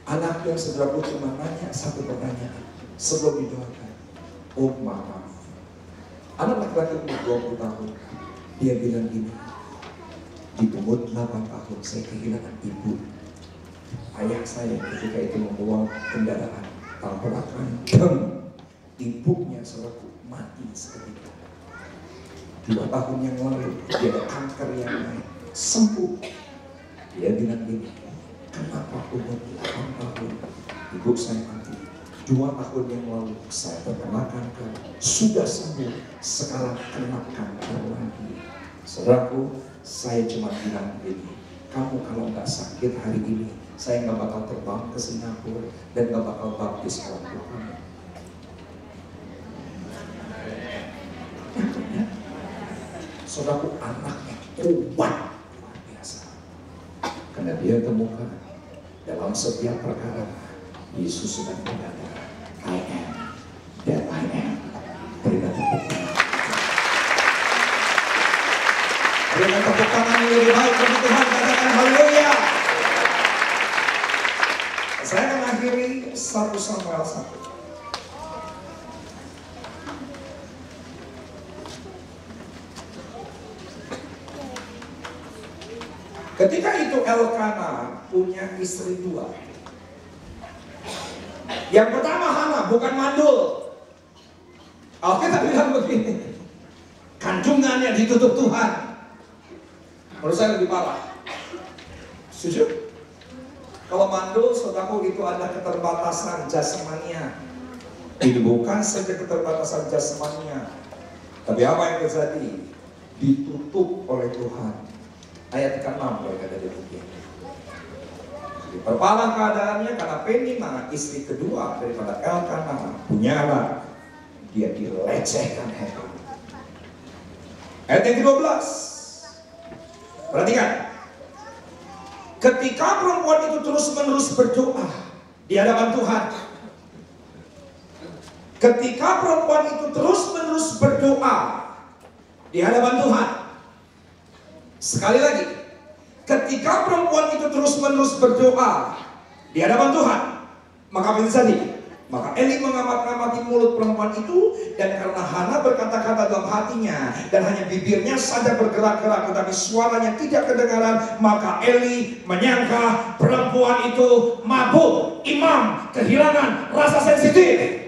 Anaknya saudaraku cuma nanya satu pertanyaan sebelum didoakan. Oh maaf. Anak laki-laki umur 20 tahun. Dia bilang gini, di umur 8 tahun saya kehilangan ibu. Ayah saya ketika itu membawa kendaraan tabrakan, ibunya saudaraku mati seketika. 2 tahun yang lalu dia ada kanker yang naik, sembuh. Dia bilang gini, kenapa umur 8 tahun ibu saya mati? 2 tahun yang lalu saya terkena kanker, sudah sembuh, sekarang kena kanker lagi. Saudaraku, saya cuma bilang begini, kamu kalau nggak sakit hari ini, saya nggak bakal terbang ke Singapura dan nggak bakal baptis orang tua kamu. Saudaraku, anaknya kuat luar biasa, karena dia temukan dalam setiap perkara Yesus sedang berkata, I am that I am. Berikan tepuk tangan. Berikan tepuk tangan yang lebih baik bagi Tuhan, katakan haleluya. Saya akan akhiri 1 Samuel 1. Ketika itu Elkana punya istri 2. Yang pertama Hana, bukan mandul. Alkitab bilang begini, kandungannya ditutup Tuhan. Menurut saya lebih parah. Setuju? Kalau mandul, saudaraku, itu ada keterbatasan jasmania. Ini bukan saja keterbatasan jasmania, tapi apa yang terjadi? Ditutup oleh Tuhan. Ayat ke-6 berkata demikian. Diperparah keadaannya karena Penina, istri kedua daripada Elkana, punya anak. Dia dilecehkan hebat. Ayat yang ke-12. Perhatikan. Ketika perempuan itu terus-menerus berdoa di hadapan Tuhan. Ketika perempuan itu terus-menerus berdoa di hadapan Tuhan. Sekali lagi, ketika perempuan itu terus-menerus berdoa di hadapan Tuhan, maka apa yang terjadi? Maka Eli mengamat-ngamati mulut perempuan itu, dan karena Hana berkata-kata dalam hatinya dan hanya bibirnya saja bergerak-gerak tetapi suaranya tidak kedengaran, maka Eli menyangka perempuan itu mabuk, imam, kehilangan rasa sensitif.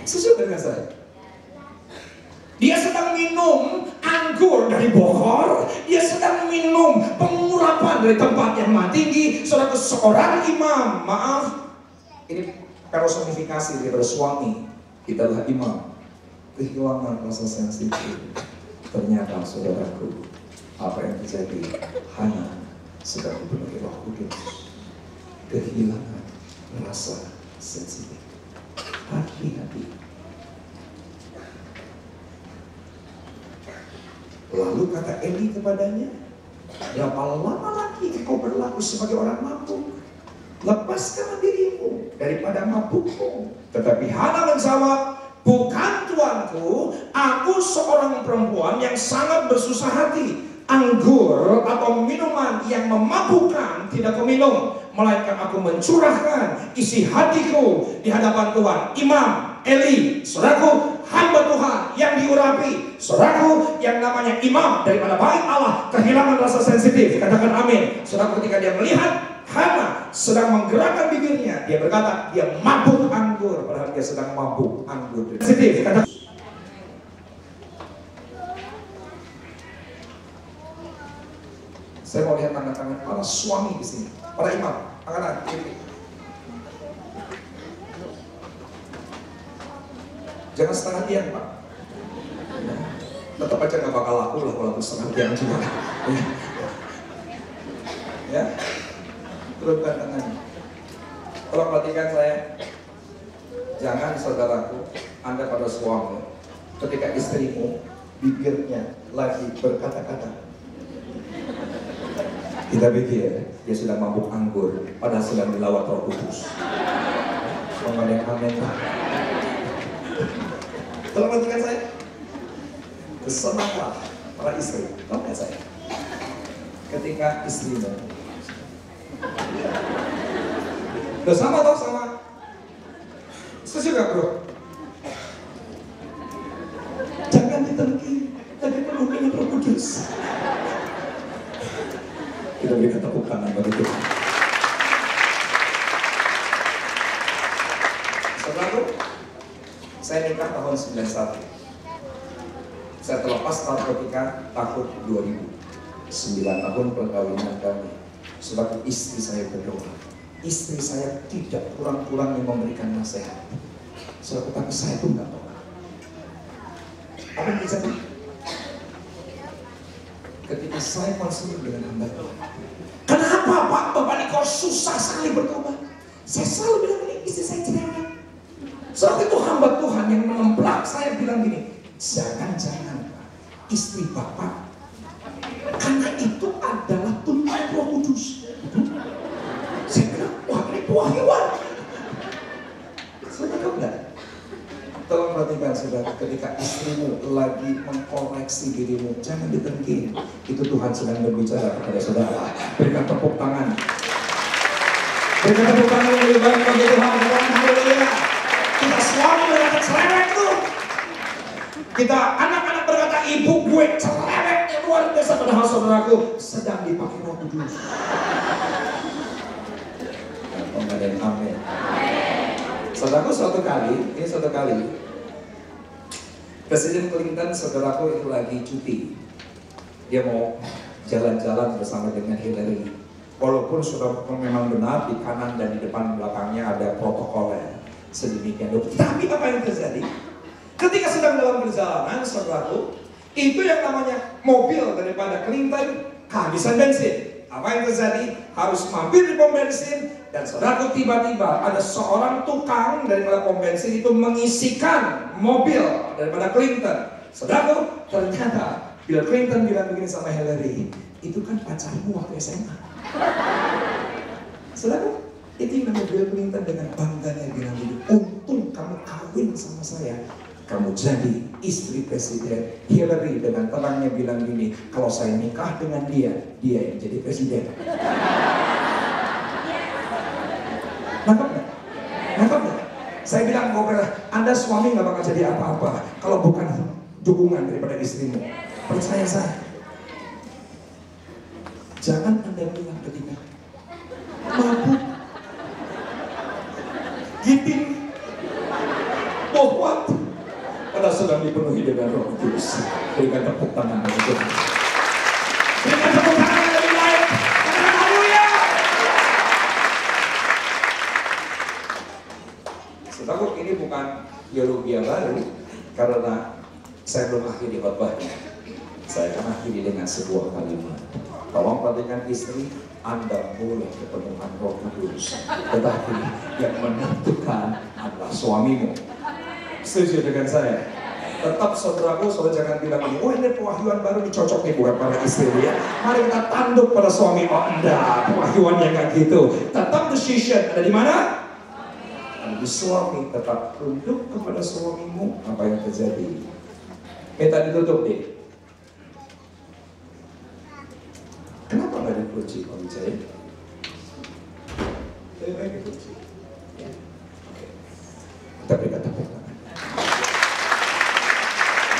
Sesuai dengan saya. Dia sedang minum anggur dari Bogor. Dia sedang minum pengurapan dari tempat yang maha tinggi. Saudara, seorang imam, maaf, ini personifikasi daripada suami. Kita adalah imam, kehilangan rasa sensitif. Ternyata saudaraku, apa yang terjadi? Hana sedang dipenuhi Roh Kudus, kehilangan rasa sensitif. Hati-hati. Lalu kata Eli kepadanya, berapa lama lagi engkau berlaku sebagai orang mabuk? Lepaskanlah dirimu daripada mabukmu. Tetapi Hana menjawab, bukan tuanku, aku seorang perempuan yang sangat bersusah hati. Anggur atau minuman yang memabukkan tidak kuminum, melainkan aku mencurahkan isi hatiku di hadapan Tuhan. Imam Eli, saudaraku, hamba Tuhan yang diurapi, saudaraku, yang namanya imam daripada bait Allah, kehilangan rasa sensitif. Katakan amin. Saudaraku, ketika dia melihat Hana sedang menggerakkan bibirnya, dia berkata dia mabuk anggur, padahal dia sedang mabuk anggur. Sensitif. Katakan. Saya mau lihat tangan-tangan para suami di sini, para imam, tangan kiri. Jangan setengah tiang, Pak. Tetap aja nggak bakal laku lah kalau setengah tiang juga. Ya, turunkan tangannya. Tolong perhatikan saya. Jangan saudaraku, Anda pada suami, ketika istrimu bibirnya lagi berkata-kata, kita pikir dia sudah mabuk anggur, padahal sedang dilawat Roh Kudus. Mengenai amin. Tolong perhatikan saya. Kesenanglah para istri, tolong saya. ketika istrimu udah sama tau sama, setuju gak bro? Jangan ditelki, tapi penuhi dengan Roh Kudus. Kita berikan tepuk tangan bagi Tuhan. Saudaraku, saya nikah tahun 91. Saya terlepas tahun ketika tahun 2000. 9 tahun perkawinan kami. Sebab istri saya berdoa. Istri saya tidak kurang-kurang yang memberikan nasihat. Sebab tapi saya pun nggak tahu. Apa yang terjadi? Ketika saya konseling dengan hamba Tuhan, kenapa Pak Bapak Niko susah sekali bertobat? Saya selalu bilang ini, istri saya cerewet. Saat itu hamba Tuhan yang mengemplak saya bilang gini, jangan-jangan istri Bapak, karena itu adalah tuntunan Roh Kudus. Saya bilang, wah ini pewahyuan. Saudara tahu nggak? Tolong perhatikan saudara, ketika istrimu lagi mengkoreksi dirimu, jangan ditengking. Itu Tuhan sedang berbicara kepada saudara. Berikan tepuk tangan. Berikan tepuk tangan yang lebih baik bagi Tuhan. Haleluya. Kita suami berkata cerewet tuh. Kita anak-anak berkata ibu gue cerewetnya luar biasa, padahal saudaraku sedang dipakai Roh Kudus. Amin. Amin. Saudaraku suatu kali Presiden Clinton, saudaraku itu lagi cuti. Dia mau jalan-jalan bersama dengan Hillary. Walaupun sudah memang benar di kanan dan di depan belakangnya ada protokolnya sedemikian rupa. Tapi apa yang terjadi? Ketika sedang dalam perjalanan, saudaraku, itu yang namanya mobil daripada Clinton kehabisan bensin. Apa yang terjadi? Harus mampir di pom bensin, dan saudaraku tiba-tiba ada seorang tukang daripada pom bensin itu mengisikan mobil daripada Clinton. Saudaraku, ternyata Bill Clinton bilang begini sama Hillary, itu kan pacarmu waktu SMA. Saudaraku, itu yang namanya Bill Clinton dengan bangganya bilang begini, untung kamu kawin sama saya, kamu jadi istri presiden. Hillary dengan tenangnya bilang gini, kalau saya nikah dengan dia yang jadi presiden. Nangkep gak? Nangkep gak? Saya bilang, Anda suami gak bakal jadi apa-apa kalau bukan dukungan daripada istrimu. Percaya saya. Jangan Anda bilang ketika mabuk, giping, bohwat, karena sedang dipenuhi dengan Roh Kudus. Berikan tepuk tangan bagi Tuhan. Berikan tepuk tangan yang lebih baik. Haleluya. Saudaraku, ini bukan teologi yang baru, karena saya belum akhiri khotbahnya. Saya akan akhiri dengan sebuah kalimat. Tolong perhatikan istri, Anda boleh kepenuhan Roh Kudus, tetapi yang menentukan adalah suamimu. Setuju dengan saya? Tetap saudaraku, saudara jangan bilang ini, oh ini pewahyuan baru dicocok nih buat para istri ya. Mari kita tanduk pada suami. Oh enggak, pewahyuannya nggak gitu. Tetap decision ada di mana? Ada di suami. Tetap tunduk kepada suamimu. Apa yang terjadi? Minta ditutup deh. Kenapa nggak dikunci Pak Wijaya? Lebih baik dikunci. Ya. Oke. Kita berikan tepuk tangan.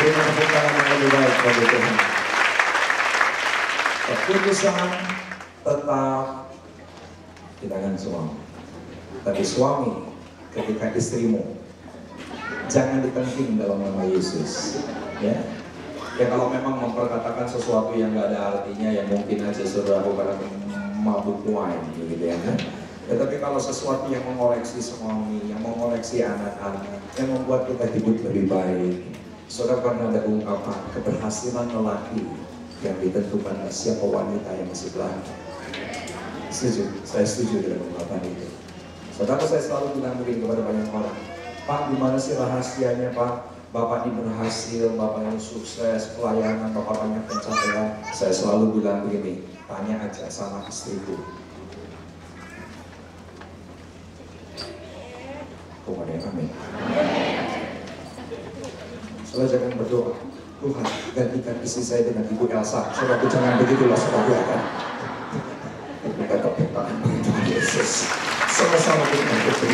Berikan tepuk tangan yang lebih baik bagi Tuhan. Keputusan tetap di tangan suami. Tapi suami, ketika istrimu, jangan ditengking dalam nama Yesus. Ya. Ya kalau memang memperkatakan sesuatu yang gak ada artinya, yang mungkin aja saudara pada mabuk wine gitu ya kan. Tetapi kalau sesuatu yang mengoreksi suami, yang mengoreksi anak-anak, yang membuat kita hidup lebih baik, saudara pernah ada ungkapan keberhasilan lelaki yang ditentukan oleh siapa wanita yang masih belakang. Setuju, saya setuju dengan ungkapan itu. Saudara, saya selalu bilang begini kepada banyak orang, Pak, gimana sih rahasianya Pak? Bapak ini berhasil, Bapak yang sukses, pelayanan, Bapak banyak pencapaian. Saya selalu bilang begini, tanya aja sama istriku. Kemudian amin. Saudara jangan berdoa, Tuhan, gantikan istri saya dengan Ibu Elsa. Saudaraku, jangan begitulah saudara kan. Kita katakan Tuhan Yesus. Sama-sama kita berdoa.